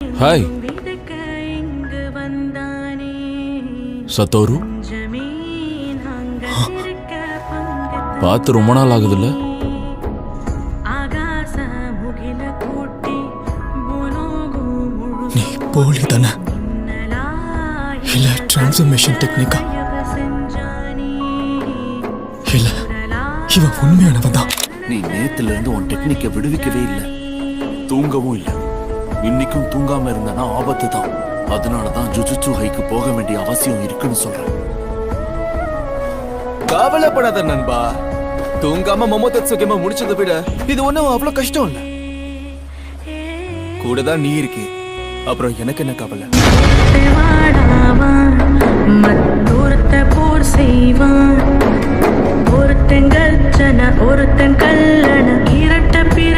Hi சத்தோரு, பார்த்து ரொம்ப நாள் ஆகுதுல்ல? நீ போலி தானே இல்ல டிரான்ஸ்ஃபர்மேஷன் டெக்னிக்கா இல்ல இவன் உண்மையானவன் தான். நீ நேத்துல இருந்து உன் டெக்னிக்கை விடுவிக்கவே இல்லை, தூங்கவும் இல்லை. இன்னைக்கும் தூங்காம இருந்தனா ஆபத்து தான். அதனாலதான் ஜுஜுட்சு ஹைக்கு போக வேண்டிய அவசியம் இருக்குன்னு சொல்றேன். கவலைப்படாத நண்பா, தூங்காம மொமோதெட்சுகேம முடிச்சதை விட இது ஒண்ணும் அவ்வளவு கஷ்டம் இல்ல. கூட தான் நீ இருக்கே, அப்புறம் எனக்கு என்ன கவலை? போர் செய்வான் ஒருத்தன் கர்ச்சன ஒருத்தன் கல்லண இரட்ட பிற